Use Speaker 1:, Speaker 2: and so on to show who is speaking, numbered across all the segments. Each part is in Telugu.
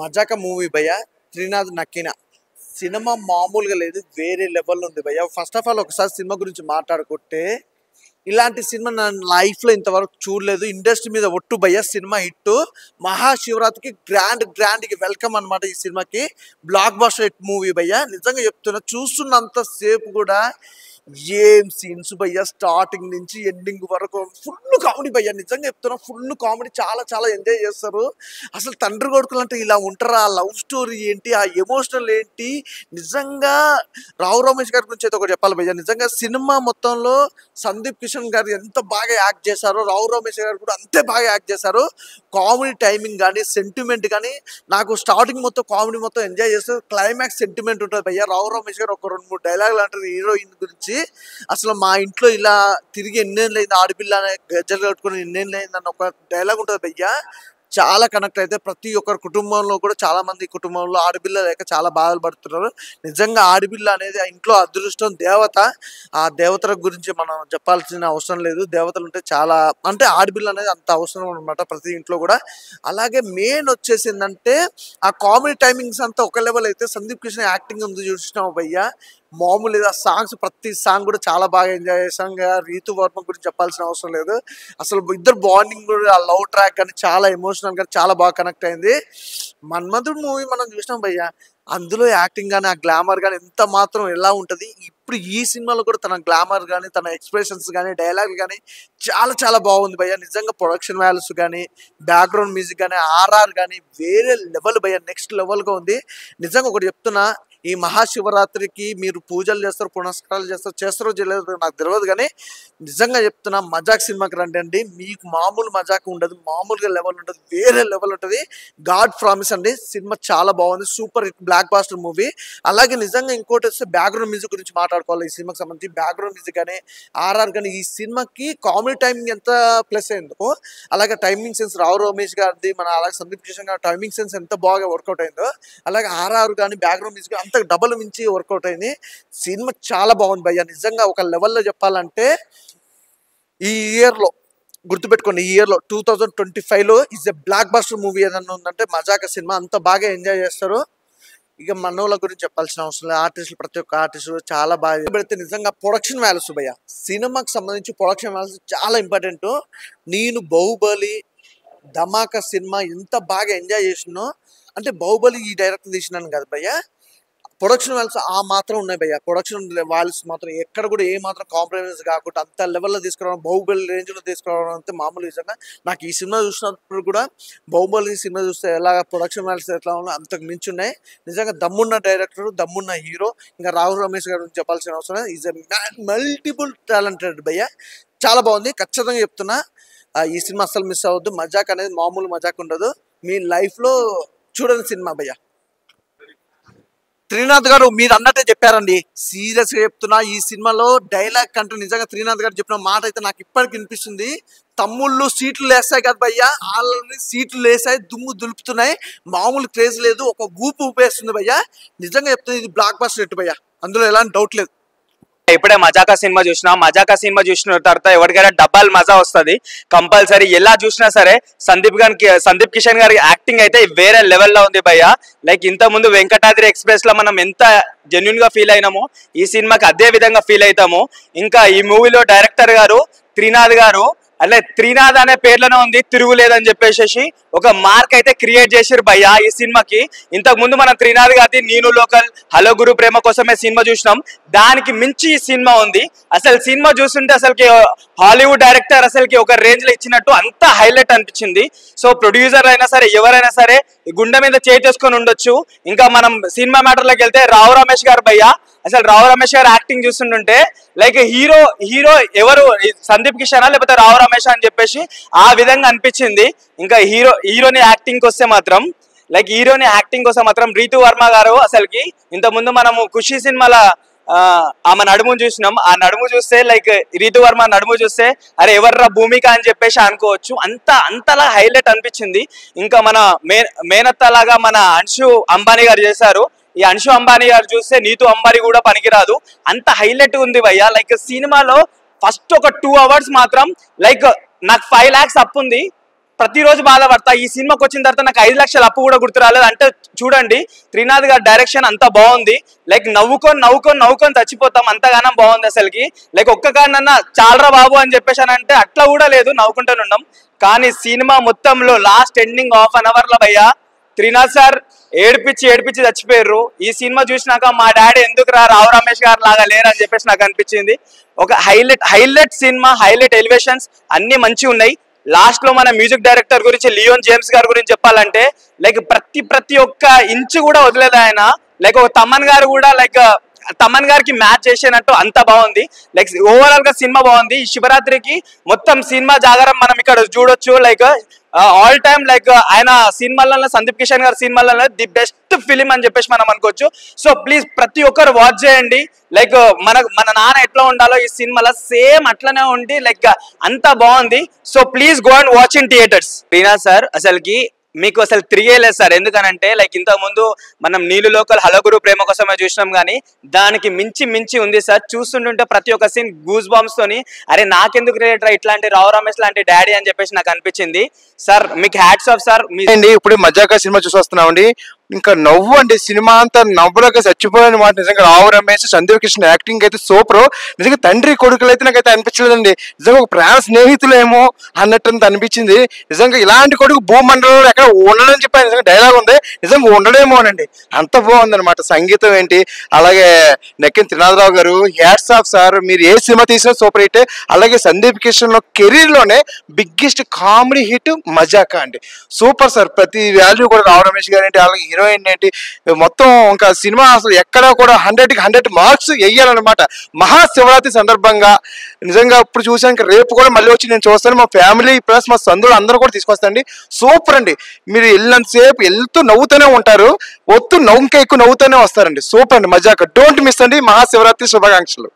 Speaker 1: మజాక మూవీ భయ్య. త్రినాథ్ నక్కిన సినిమా మామూలుగా లేదు, వేరే లెవెల్లో ఉంది భయ్య. ఫస్ట్ ఆఫ్ ఆల్ ఒకసారి సినిమా గురించి మాట్లాడుకుంటే, ఇలాంటి సినిమా నా లైఫ్లో ఇంతవరకు చూడలేదు. ఇండస్ట్రీ మీద ఒట్టు భయ్య. Cinema hit. మహాశివరాత్రికి గ్రాండ్కి వెల్కమ్ అనమాట. ఈ సినిమాకి బ్లాక్ బస్టర్ హిట్ మూవీ భయ్య. నిజంగా చెప్తున్నా, చూస్తున్నంత సేపు కూడా ఏం సీన్స్ భయ్య, స్టార్టింగ్ నుంచి ఎండింగ్ వరకు ఫుల్ కామెడీ భయ్య. నిజంగా చెప్తున్నా, ఫుల్ కామెడీ. చాలా ఎంజాయ్ చేస్తారు. అసలు తండ్రి కొడుకులు అంటే ఇలా ఉంటారా? ఆ లవ్ స్టోరీ ఏంటి, ఆ ఎమోషనల్ ఏంటి, నిజంగా రావు రమేష్ గారి గురించి అయితే ఒకటి చెప్పాలి భయ్య. నిజంగా సినిమా మొత్తంలో సందీప్ కిషన్ గారు ఎంత బాగా యాక్ట్ చేశారో, రావు రమేష్ గారు కూడా అంతే బాగా యాక్ట్ చేశారు. కామెడీ టైమింగ్ కానీ, సెంటిమెంట్ కానీ, నాకు స్టార్టింగ్ మొత్తం కామెడీ మొత్తం ఎంజాయ్ చేస్తారు. క్లైమాక్స్ సెంటిమెంట్ ఉంటుంది భయ్య. రావు రమేష్ గారు ఒక 2-3 డైలాగులు అంటారు హీరోయిన్ గురించి. అసలు మా ఇంట్లో ఇలా తిరిగి ఎన్నేళ్ళైంది ఆడపిల్ల అనే గజ్జలు కట్టుకుని ఎన్నేళ్ళైంది అన్న ఒక డైలాగ్ ఉంటుంది భయ్య. చాలా కనెక్ట్ అయితే ప్రతి ఒక్కరి కుటుంబంలో కూడా, చాలా మంది కుటుంబంలో ఆడపిల్ల లేక చాలా బాధలు పడుతున్నారు. నిజంగా ఆడపిల్ల అనేది ఆ ఇంట్లో అదృష్టం, దేవత. ఆ దేవతల గురించి మనం చెప్పాల్సిన అవసరం లేదు. దేవతలు ఉంటే చాలా, అంటే ఆడపిల్ల అనేది అంత అవసరం అనమాట ప్రతి ఇంట్లో కూడా. అలాగే మెయిన్ వచ్చేసిందంటే ఆ కామెడీ టైమింగ్స్ అంతా ఒక లెవెల్ అయితే, సందీప్ కిషన్ యాక్టింగ్ ఉంది చూసినావు భయ్య, మామూలు లేదు. ఆ సాంగ్స్, ప్రతి సాంగ్ కూడా చాలా బాగా ఎంజాయ్ చేసాం. రీతు వర్మ గురించి చెప్పాల్సిన అవసరం లేదు. అసలు ఇద్దరు బాండింగ్ కూడా, ఆ లవ్ ట్రాక్ కానీ చాలా ఎమోషనల్ గా చాలా బాగా కనెక్ట్ అయింది. మన్మధుడు మూవీ మనం చూసినాం భయ్య, అందులో యాక్టింగ్ కానీ, ఆ గ్లామర్ కానీ ఎంత మాత్రం ఎలా ఉంటుంది. ఇప్పుడు ఈ సినిమాలో కూడా తన గ్లామర్ కానీ, తన ఎక్స్ప్రెషన్స్ కానీ, డైలాగ్ కానీ చాలా బాగుంది భయ్య. నిజంగా ప్రొడక్షన్ వాల్యూస్ కానీ, బ్యాక్గ్రౌండ్ మ్యూజిక్ కానీ, ఆర్ఆర్ కానీ వేరే లెవెల్ భయ్య. నెక్స్ట్ లెవెల్గా ఉంది. నిజంగా ఒకటి చెప్తున్నా, ఈ మహాశివరాత్రికి మీరు పూజలు చేస్తారు, పునస్కారాలు చేస్తారో చేయలేదో నాకు తెలియదు, కానీ నిజంగా చెప్తున్నా, మజాక్ సినిమాకి రండి అండి. మీకు మామూలు మజాక్ ఉండదు, మామూలుగా లెవెల్ ఉంటుంది, వేరే లెవెల్ ఉంటుంది. గాడ్ ప్రామిస్ అండి. సినిమా చాలా బాగుంది, super hit blockbuster movie. అలాగే నిజంగా ఇంకోటి వస్తే బ్యాక్గ్రౌండ్ మ్యూజిక్ గురించి మాట్లాడుకోవాలి. ఈ సినిమాకి సంబంధించి బ్యాక్గ్రౌండ్ మ్యూజిక్ కానీ, ఆర్ఆర్ కానీ, ఈ సినిమాకి కామెడీ టైమింగ్ ఎంత ప్లస్ అయిందో, అలాగే టైమింగ్ సెన్స్ రావు రమేష్ గారిది, మన అలాగే సందీప్ కిషన్ గారి టైమింగ్ సెన్స్ ఎంత బాగా వర్కౌట్ అయిందో, అలాగే ఆర్ఆర్ కానీ బ్యాక్గ్రౌండ్ మ్యూజిక్ అంత డబల్ మించి వర్కౌట్ అయింది. సినిమా చాలా బాగుంది భయ్య. నిజంగా ఒక లెవెల్లో చెప్పాలంటే, ఈ ఇయర్లో గుర్తుపెట్టుకోండి, ఈ ఇయర్లో 2025లో is a blockbuster movie ఏదన్నా ఉందంటే మజాక సినిమా. అంత బాగా ఎంజాయ్ చేస్తారు. ఇక మనోళ్ళ గురించి చెప్పాల్సిన అవసరం లేదు. ఆర్టిస్టులు, ప్రతి ఒక్క ఆర్టిస్టు చాలా బాగా పెడితే. నిజంగా ప్రొడక్షన్ వాల్యూస్ భయ్య, సినిమాకి సంబంధించి ప్రొడక్షన్ వాల్యూస్ చాలా ఇంపార్టెంట్. నేను బాహుబలి, ధమాకా సినిమా ఎంత బాగా ఎంజాయ్ చేసినో, అంటే బాహుబలి ఈ డైరెక్టర్ తీసినాను కదా భయ్య, ప్రొడక్షన్ వాల్యూస్ ఆ మాత్రం ఉన్నాయి భయ్య. ప్రొడక్షన్ వాల్యూస్ మాత్రం ఎక్కడ కూడా ఏ మాత్రం కాంప్రమైజ్ కాకుండా అంత లెవెల్లో తీసుకురావడం, బాహుబలి రేంజ్లో తీసుకురావడం అంతే మామూలు. నిజంగా నాకు ఈ సినిమా చూసినప్పుడు కూడా బాహుబలి సినిమా చూస్తే ఎలా ప్రొడక్షన్ వాల్యూస్ ఎట్లా ఉన్నా అంతకు మించి ఉన్నాయి. నిజంగా దమ్మున్న డైరెక్టర్, దమ్మున్న హీరో. ఇంకా రావు రమేష్ గారి గురించి చెప్పాల్సిన అవసరం లేదు. ఈజ్ ఎ మల్టిపుల్ టాలెంటెడ్ భయ్య. చాలా బాగుంది, ఖచ్చితంగా చెప్తున్నా. ఈ సినిమా అస్సలు మిస్ అవ్వద్దు. మజాక్ అనేది మామూలు మజాక్ ఉండదు. మీ లైఫ్లో చూడని సినిమా భయ్య. త్రినాథ్ గారు మీరు అన్నట్టే చెప్పారండి, సీరియస్గా చెప్తున్నా. ఈ సినిమాలో డైలాగ్ కంటే నిజంగా త్రినాథ్ గారు చెప్పిన మాట అయితే నాకు ఇప్పటికి వినిపిస్తుంది. తమ్ముళ్ళు సీట్లు లేస్తాయి కదా భయ్య, వాళ్ళని సీట్లు లేసాయి, దుమ్ము దులుపుతున్నాయి, మామూలు క్రేజ్ లేదు, ఒక ఊపు ఊపేస్తుంది భయ్య. నిజంగా చెప్తున్నా, ఇది బ్లాక్ బస్టర్ హిట్ భయ్య, అందులో ఎలాంటి డౌట్ లేదు.
Speaker 2: ఇప్పుడే మజాకా సినిమా చూసిన తర్వాత ఎవరికైనా డబల్ మజా వస్తుంది కంపల్సరీ. ఎలా చూసినా సరే సందీప్ కిషన్ గారి యాక్టింగ్ అయితే వేరే లెవెల్లో ఉంది భయ్య. లైక్ ఇంత ముందు వెంకటాద్రి ఎక్స్ప్రెస్ లో మనం ఎంత జెన్యున్ గా ఫీల్ అయినామో, ఈ సినిమాకి అదే విధంగా ఫీల్ అవుతాము. ఇంకా ఈ మూవీలో డైరెక్టర్ గారు త్రినాథ్ గారు, అంటే త్రినాథ్ అనే పేర్లోనే ఉంది తిరుగులేదని చెప్పేసి ఒక మార్క్ అయితే క్రియేట్ చేసారు భయ్య ఈ సినిమాకి. ఇంతకు ముందు మనం త్రినాథ్ గారి నేను లోకల్, హలో గురు ప్రేమ కోసమే సినిమా చూసినాం, దానికి మించి ఈ సినిమా ఉంది. అసలు సినిమా చూస్తుంటే అసలుకి హాలీవుడ్ డైరెక్టర్ అసలుకి ఒక రేంజ్ లో ఇచ్చినట్టు అంత హైలైట్ అనిపించింది. సో ప్రొడ్యూసర్ అయినా సరే, ఎవరైనా సరే గుండె మీద చేసుకొని ఉండొచ్చు. ఇంకా మనం సినిమా మ్యాటర్లోకి వెళ్తే రావు రమేష్ గారు భయ్య, అసలు రావు రమేష్ గారు యాక్టింగ్ చూస్తుంటుంటే లైక్ హీరో ఎవరు, సందీప్ కిషన్ లేకపోతే రావు రమేష్ అని చెప్పేసి ఆ విధంగా అనిపించింది. ఇంకా హీరోని యాక్టింగ్ వస్తే మాత్రం, లైక్ హీరోని యాక్టింగ్ కోసం మాత్రం రీతు వర్మ గారు అసలుకి, ఇంతకుముందు మనము ఖుషి సినిమాల ఆమె నడుము చూసినాం. ఆ నడుము చూస్తే లైక్ రీతు వర్మ నడుము చూస్తే అరే ఎవర్రా భూమిక అని చెప్పేసి అనుకోవచ్చు, అంతలా హైలైట్ అనిపించింది. ఇంకా మన మేనత్త లాగా మన అంశు అంబానీ గారు చేశారు. ఈ అంశు అంబానీ గారు చూస్తే నీతు అంబానీ కూడా పనికిరాదు, అంత హైలైట్ ఉంది భయ్య. లైక్ సినిమాలో ఫస్ట్ ఒక 2 hours మాత్రం లైక్ నాకు 5 lakhs అప్పు ఉంది, ప్రతిరోజు బాధపడతా. ఈ సినిమాకి వచ్చిన తర్వాత నాకు 5 లక్షల అప్పు కూడా గుర్తు రాలేదు అంటే చూడండి. త్రినాథ్ గారి డైరెక్షన్ అంతా బాగుంది. లైక్ నవ్వుకొని చచ్చిపోతాం, అంతగానం బాగుంది అసలుకి. లైక్ ఒక్క కారణన్నా చాలరా బాబు అని చెప్పేసానంటే అట్లా కూడా లేదు, నవ్వుకుంటూనే ఉన్నాం. కానీ సినిమా మొత్తంలో last ending half an hour లో భయ్యా త్రినాథ్ సార్ ఏడిపించి చచ్చిపోయారు. ఈ సినిమా చూసినాక మా డాడీ ఎందుకు రావు రమేష్ గారు లాగా లేరు అని చెప్పేసి నాకు అనిపించింది. ఒక హైలైట్ సినిమా, హైలైట్ ఎలివేషన్స్ అన్ని మంచి ఉన్నాయి. లాస్ట్ లో మన మ్యూజిక్ డైరెక్టర్ గురించి లియోన్ జేమ్స్ గారి గురించి చెప్పాలంటే లైక్ ప్రతి ఒక్క ఇంచు కూడా వదిలేదు ఆయన. లైక్ ఒక తమన్ గారు కూడా లైక్ తమన్ గారికి మ్యాచ్ చేసేనట్టు అంత బాగుంది. లైక్ ఓవరాల్ గా సినిమా బాగుంది. ఈ శివరాత్రికి మొత్తం సినిమా జాగారం మనం ఇక్కడ చూడొచ్చు. లైక్ ఆల్ టైమ్ లైక్ ఆయన సినిమాలలో, సందీప్ కిషన్ గారి సినిమాలలో ది బెస్ట్ ఫిలిం అని చెప్పేసి మనం అనుకోవచ్చు. సో ప్లీజ్ ప్రతి ఒక్కరు వాచ్ చేయండి. లైక్ మన నాన్న ఎట్లా ఉండాలో ఈ సినిమాలో సేమ్ అట్లనే ఉండి లైక్ అంతా బాగుంది. So please go and watch in theatres. Reena sir అసలుకి మీకు అసలు తిరిగేలేదు సార్. ఎందుకనంటే లైక్ ఇంతకు ముందు మనం నీళ్ళు లోకల్ హలో గురు ప్రేమ కోసమే చూసినాం, కానీ దానికి మించి ఉంది సార్. చూస్తుంటుంటే ప్రతి ఒక్క సీన్ గూస్ బాంబ్స్ తోని అరే నాకెందుకు రిలేటర్ ఇట్లాంటి రావు రమేష్ లాంటి డాడీ అని చెప్పేసి నాకు అనిపించింది. సార్ మీకు హ్యాట్స్ ఆఫ్ సార్.
Speaker 3: ఇప్పుడు మజాకా సినిమా చూసి వస్తున్నామండి. ఇంకా నవ్వు అండి, సినిమా అంతా నవ్వులోకి చచ్చిపోయిన మాట. నిజంగా రావు రమేష్, సందీప్ కృష్ణ యాక్టింగ్ అయితే సూపర్. నిజంగా తండ్రి కొడుకులు అయితే నాకైతే అనిపించలేదండి. నిజంగా ఒక ప్రాణ స్నేహితులేమో అన్నట్టు అనిపించింది. నిజంగా ఇలాంటి కొడుకు భూమండలంలో ఎక్కడ ఉండడని చెప్పి నిజంగా డైలాగ్ ఉంది, నిజంగా ఉండడేమో అనండి. అంత బాగుంది అనమాట. సంగీతం ఏంటి, అలాగే నక్కిన త్రినాథరావు గారు హ్యాట్స్ ఆఫ్ సార్. మీరు ఏ సినిమా తీసినా సూపర్ హిట్. అలాగే సందీప్ కిషన్ కెరీర్ లోనే బిగ్గెస్ట్ కామెడీ హిట్ మజాకా అండి. Super sir. ప్రతి వాల్యూ కూడా రావు రమేష్ గారు ఏంటి, అలాగే హీరోయిన్ ఏంటి, మొత్తం ఇంకా సినిమా అసలు ఎక్కడా కూడా 100కి 100 మార్క్స్ వేయాలన్నమాట. మహాశివరాత్రి సందర్భంగా నిజంగా ఇప్పుడు చూసాక రేపు కూడా మళ్ళీ వచ్చి నేను చూస్తాను. మా ఫ్యామిలీ ప్లస్ మా సందులు అందరూ కూడా తీసుకొస్తాండి. సూపర్ అండి. మీరు వెళ్ళినంతసేపు వెళ్తూ నవ్వుతూనే ఉంటారు, వస్తూ ఇంకా ఎక్కువ నవ్వుతూనే వస్తారండి. సూపర్ అండి మజాకా. డోంట్ మిస్ అండి. మహాశివరాత్రి శుభాకాంక్షలు.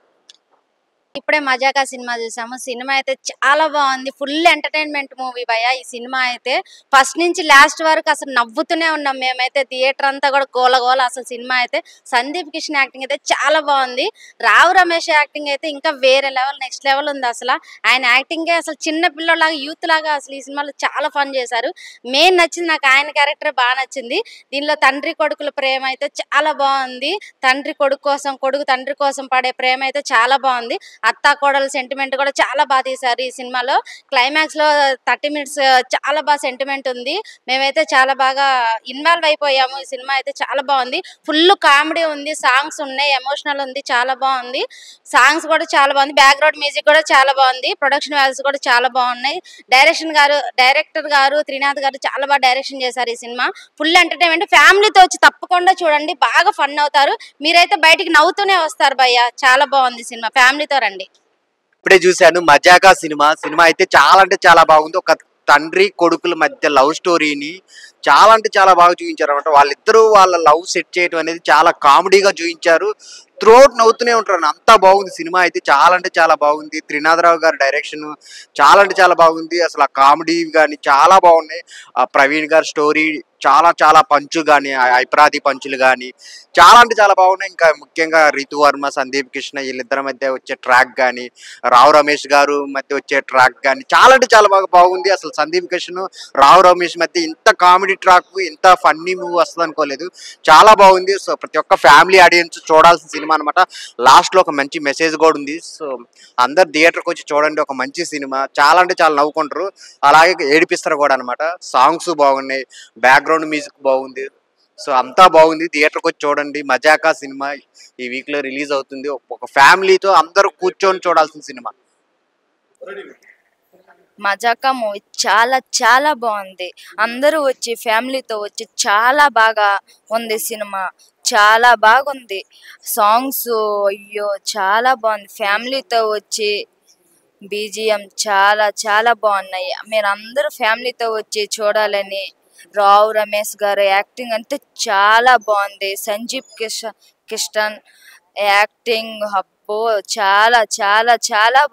Speaker 4: ఇప్పుడే మజాకా సినిమా చూసాము. సినిమా అయితే చాలా బాగుంది. ఫుల్ ఎంటర్టైన్మెంట్ మూవీ భయ. ఈ సినిమా అయితే ఫస్ట్ నుంచి లాస్ట్ వరకు అసలు నవ్వుతూనే ఉన్నాం మేమైతే. థియేటర్ అంతా కూడా గోల. అసలు సినిమా అయితే సందీప్ కిషన్ యాక్టింగ్ అయితే చాలా బాగుంది. రావు రమేష్ యాక్టింగ్ అయితే ఇంకా వేరే లెవెల్, నెక్స్ట్ లెవెల్ ఉంది. అసలు ఆయన యాక్టింగే అసలు చిన్న పిల్లలాగా, యూత్ లాగా అసలు ఈ సినిమాలో చాలా ఫన్ చేశారు. మెయిన్ నచ్చింది నాకు ఆయన క్యారెక్టర్ బాగా నచ్చింది. దీనిలో తండ్రి కొడుకుల ప్రేమ అయితే చాలా బాగుంది. తండ్రి కొడుకు కోసం, కొడుకు తండ్రి కోసం పడే ప్రేమ అయితే చాలా బాగుంది. అత్తా కోడల సెంటిమెంట్ కూడా చాలా బాగా తీశారు ఈ సినిమాలో. క్లైమాక్స్ లో 30 మినిట్స్ చాలా బాగా సెంటిమెంట్ ఉంది. మేమైతే చాలా బాగా ఇన్వాల్వ్ అయిపోయాము. ఈ సినిమా అయితే చాలా బాగుంది. ఫుల్ కామెడీ ఉంది, సాంగ్స్ ఉన్నాయి, ఎమోషనల్ ఉంది, చాలా బాగుంది. సాంగ్స్ కూడా చాలా బాగుంది. బ్యాక్గ్రౌండ్ మ్యూజిక్ కూడా చాలా బాగుంది. ప్రొడక్షన్ వాల్యూస్ కూడా చాలా బాగున్నాయి. డైరెక్టర్ గారు త్రినాథ్ గారు చాలా బాగా డైరెక్షన్ చేశారు ఈ సినిమా. Full entertainment. ఫ్యామిలీతో వచ్చి తప్పకుండా చూడండి, బాగా ఫన్ అవుతారు. మీరైతే బయటికి నవ్వుతూనే వస్తారు భయ్య. చాలా బాగుంది సినిమా, ఫ్యామిలీతో రండి.
Speaker 5: ఇప్పుడే చూశాను మజాకా సినిమా. సినిమా అయితే చాలా అంటే చాలా బాగుంది. ఒక తండ్రి కొడుకుల మధ్య లవ్ స్టోరీని చాలా అంటే చాలా బాగా చూపించారు అనమాట. వాళ్ళిద్దరూ వాళ్ళ లవ్ సెట్ చేయడం అనేది చాలా కామెడీగా చూపించారు. త్రూఅవుట్ నవ్వుతూనే ఉంటారు. అంతా బాగుంది. సినిమా అయితే చాలా అంటే చాలా బాగుంది. త్రినాథరావు గారి డైరెక్షన్ చాలా అంటే చాలా బాగుంది. అసలు ఆ కామెడీ కానీ చాలా బాగున్నాయి. ఆ ప్రవీణ్ గారి స్టోరీ చాలా పంచు కానీ, ఐప్రాది పంచులు కానీ చాలా అంటే చాలా బాగున్నాయి. ఇంకా ముఖ్యంగా రితు వర్మ, సందీప్ కృష్ణ వీళ్ళిద్దరి మధ్య వచ్చే ట్రాక్ కానీ, రావు రమేష్ గారు మధ్య వచ్చే ట్రాక్ కానీ చాలా అంటే చాలా బాగుంది. అసలు సందీప్ కృష్ణ రావు రమేష్ మధ్య ఇంత కామెడీ ట్రాక్, ఇంత ఫన్నీ మూవీ వస్తుంది అనుకోలేదు. చాలా బాగుంది. సో ప్రతి ఒక్క ఫ్యామిలీ ఆడియన్స్ చూడాల్సిన సినిమా అనమాట. లాస్ట్ లో ఒక మంచి మెసేజ్ కూడా ఉంది. సో అందరు థియేటర్కి వచ్చి చూడండి. ఒక మంచి సినిమా. చాలా అంటే చాలా నవ్వుకుంటారు, అలాగే ఏడిపిస్తారు కూడా అనమాట. సాంగ్స్ బాగున్నాయి, బ్యాక్గ్రౌండ్ మ్యూజిక్ బాగుంది. సో అంతా బాగుంది. థియేటర్కి వచ్చి చూడండి. మజాకా సినిమా ఈ వీక్ లో రిలీజ్ అవుతుంది. ఒక ఫ్యామిలీతో అందరూ కూర్చొని చూడాల్సిన సినిమా.
Speaker 6: మజాకా మూవీ చాలా బాగుంది. అందరూ వచ్చి ఫ్యామిలీతో వచ్చి చాలా బాగా ఉంది సినిమా. చాలా బాగుంది. సాంగ్స్ అయ్యో చాలా బాగుంది. ఫ్యామిలీతో వచ్చి బీజిఎం చాలా బాగున్నాయి. మీరు అందరూ ఫ్యామిలీతో వచ్చి చూడాలని. రావు రమేష్ గారు యాక్టింగ్ అంటే చాలా బాగుంది. సందీప్ కిషన్ యాక్టింగ్ అబ్బో చాలా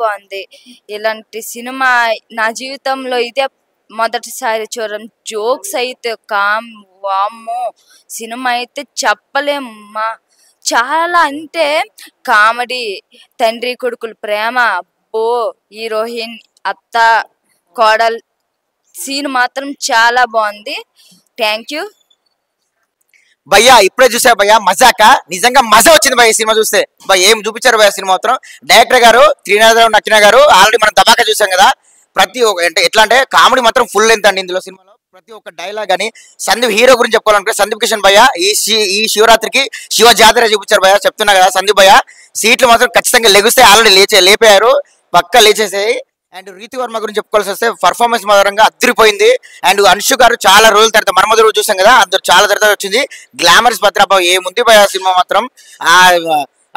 Speaker 6: బాగుంది. ఇలాంటి సినిమా నా జీవితంలో ఇదే మొదటిసారి చూడడం. జోక్స్ అయితే వామ్మో, సినిమా అయితే చెప్పలేమ్మా. చాలా అంటే కామెడీ, తండ్రి కొడుకుల ప్రేమ, అబ్బో, హీరోయిన్, అత్త కోడల్ సీన్ మాత్రం చాలా బాగుంది. Thank you.
Speaker 7: భయ్యా ఇప్పుడే చూసా భయ్యా మజాక, నిజంగా మజా వచ్చింది భయ్య సినిమా చూస్తే. భయ్య ఏం చూపించారు భయ్య సినిమా మాత్రం. డైరెక్టర్ గారు త్రినాథరావు నక్కిన గారు ఆల్రెడీ మనం దబాకా చూసాం కదా. ప్రతి ఒక్క అంటే ఎట్లా అంటే కామెడీ మాత్రం ఫుల్ ఎంత అండి ఇందులో సినిమాలో. ప్రతి ఒక్క డైలాగ్ అని సందీప్ హీరో గురించి చెప్పుకోవాలంటే సందీప్ కిషన్ భయ్య ఈ శివరాత్రికి శివ జాతర చూపించారు భయ్య. చెప్తున్నా కదా సందీప్ భయ్య సీట్లు మాత్రం ఖచ్చితంగా లెగుస్తే ఆల్రెడీ లేపారు, పక్క లేచేసాయి. అండ్ రీతి వర్మ గురించి చెప్పుకోవాల్సి వస్తే పర్ఫార్మెన్స్ మాత్రంగా అదిరిపోయింది. అండ్ అన్షు గారు చాలా రోజుల తర్వాత మన్మధ రోజు చూసాం కదా, అందరు చాలా తర్వాత వచ్చింది. గ్లామర్స్ భద్రాబాబు ఏముంది భయ సినిమా మాత్రం. ఆ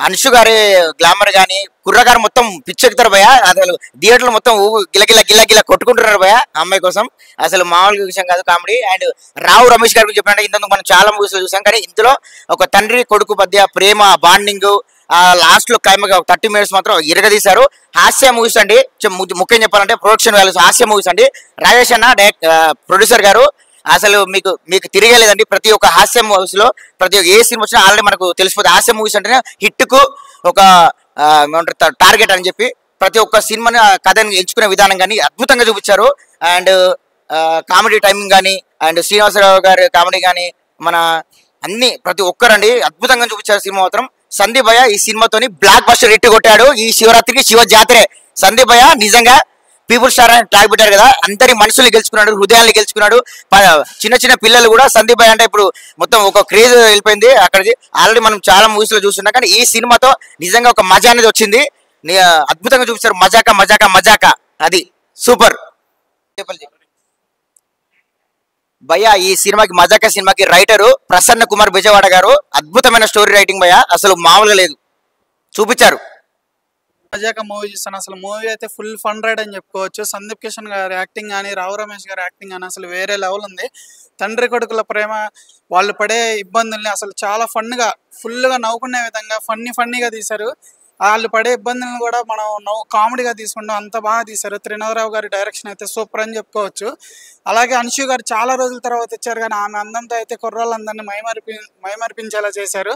Speaker 7: అన్షు గారి గ్లామర్ కానీ కుర్రగారు మొత్తం పిచ్చెక్కుతారు భయ. అసలు థియేటర్లు మొత్తం గిల్ల కొట్టుకుంటున్నారు భయ అమ్మాయి కోసం. అసలు మామూలుగా విషయం కాదు కామెడీ. అండ్ రావు రమేష్ గారి గురించి చెప్పినట్టు ఇంతకు మనం చాలా మూవీస్ లో చూసాం, కానీ ఇందులో ఒక తండ్రి కొడుకు మధ్య ప్రేమ బాండింగ్ లాస్ట్ లో క్లైమాక్స్ 30 minutes మాత్రం ఇరగదీశారు. హాస్య మూవీస్ అండి, ముఖ్యం చెప్పాలంటే ప్రొడక్షన్ వాల్యూస్ హాస్య మూవీస్ అండి. రాజేష్ అన్న ప్రొడ్యూసర్ గారు అసలు మీకు తిరగలేదండి. ప్రతి ఒక్క హాస్య మూవీస్ లో ప్రతి ఒక్క ఏ సినిమా వచ్చినా ఆల్రెడీ మనకు తెలిసిపోతుంది. హాస్య మూవీస్ అంటేనే హిట్ కు ఒక టార్గెట్ అని చెప్పి ప్రతి ఒక్క సినిమాని కథని ఎంచుకునే విధానం కానీ అద్భుతంగా చూపించారు. అండ్ కామెడీ టైమింగ్ కానీ అండ్ శ్రీనివాసరావు గారి కామెడీ కానీ మన అన్ని ప్రతి ఒక్కరండి అద్భుతంగా చూపించారు సినిమా మాత్రం. సందీప్ భయ్య ఈ సినిమాతోని బ్లాక్ బస్టర్ హిట్ కొట్టాడు. ఈ శివరాత్రికి శివ జాతరే. సందీప్ భయ్య నిజంగా పీపుల్ స్టార్ అని ట్యాగ్ పెట్టారు కదా, అందరి మనసుల్ని గెలుచుకున్నాడు, హృదయాన్ని గెలుచుకున్నాడు. చిన్న పిల్లలు కూడా సందీప్ భయ్య అంటే ఇప్పుడు మొత్తం ఒక క్రేజ్ వెళ్ళిపోయింది అక్కడికి. ఆల్రెడీ మనం చాలా మూవీస్ లో చూస్తున్నాం, కానీ ఈ సినిమాతో నిజంగా ఒక మజా అనేది వచ్చింది. అద్భుతంగా చూపించారు. మజాకా అది సూపర్. భయ్య ఈ సినిమాకి మజాకా సినిమాకి రైటరు ప్రసన్న కుమార్ బిజవాడ గారు అద్భుతమైన స్టోరీ రైటింగ్ భయ్య, అసలు మామూలుగా లేదు, చూపించారు.
Speaker 8: మజాకా మూవీ చూస్తాను. అసలు మూవీ అయితే ఫుల్ ఫన్ రైడ్ అని చెప్పుకోవచ్చు. సందీప్ కిషన్ గారి యాక్టింగ్ కానీ రావు రమేష్ గారి యాక్టింగ్ కానీ అసలు వేరే లెవెల్ ఉంది. తండ్రి కొడుకుల ప్రేమ, వాళ్ళు పడే ఇబ్బందుల్ని అసలు చాలా ఫన్గా ఫుల్గా నవ్వుకునే విధంగా ఫన్నీగా తీశారు. వాళ్ళు పడే ఇబ్బందులను కూడా మనం కామెడీగా తీసుకుంటాం, అంత బాగా తీశారు. త్రినాథరావు గారి డైరెక్షన్ అయితే సూపర్ అని చెప్పుకోవచ్చు. అలాగే అన్షు గారు చాలా రోజుల తర్వాత వచ్చారు, కానీ ఆమె అందంతో అయితే కుర్రాళ్ళందరినీ మైమరిపించేలా చేశారు.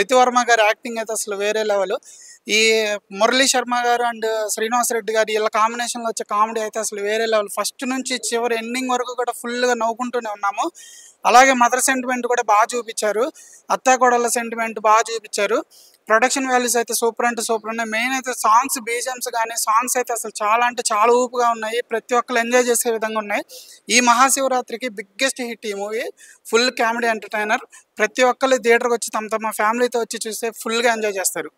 Speaker 8: రితివర్మ గారి యాక్టింగ్ అయితే అసలు వేరే లెవెల్. ఈ మురళీ శర్మ గారు అండ్ శ్రీనివాస్ రెడ్డి గారు వీళ్ళ కాంబినేషన్లో వచ్చే కామెడీ అయితే అసలు వేరే లెవెల్. ఫస్ట్ నుంచి చివరి ఎండింగ్ వరకు కూడా ఫుల్గా నవ్వుకుంటూనే ఉన్నాము. అలాగే మదర్ సెంటిమెంట్ కూడా బాగా చూపించారు, అత్తాకోడళ్ళ సెంటిమెంట్ బాగా చూపించారు. ప్రొడక్షన్ వాల్యూస్ అయితే సూపర్ అంటే సూపర్ ఉన్నాయి. మెయిన్ అయితే సాంగ్స్, బీజిఎమ్స్ కానీ సాంగ్స్ అయితే అసలు చాలా అంటే చాలా ఊపుగా ఉన్నాయి. ప్రతి ఒక్కరు ఎంజాయ్ చేసే విధంగా ఉన్నాయి. ఈ మహాశివరాత్రికి బిగ్గెస్ట్ హిట్ ఈ మూవీ. Full comedy entertainer. ప్రతి ఒక్కరు థియేటర్కి వచ్చి తమ ఫ్యామిలీతో వచ్చి చూస్తే ఫుల్గా ఎంజాయ్ చేస్తారు.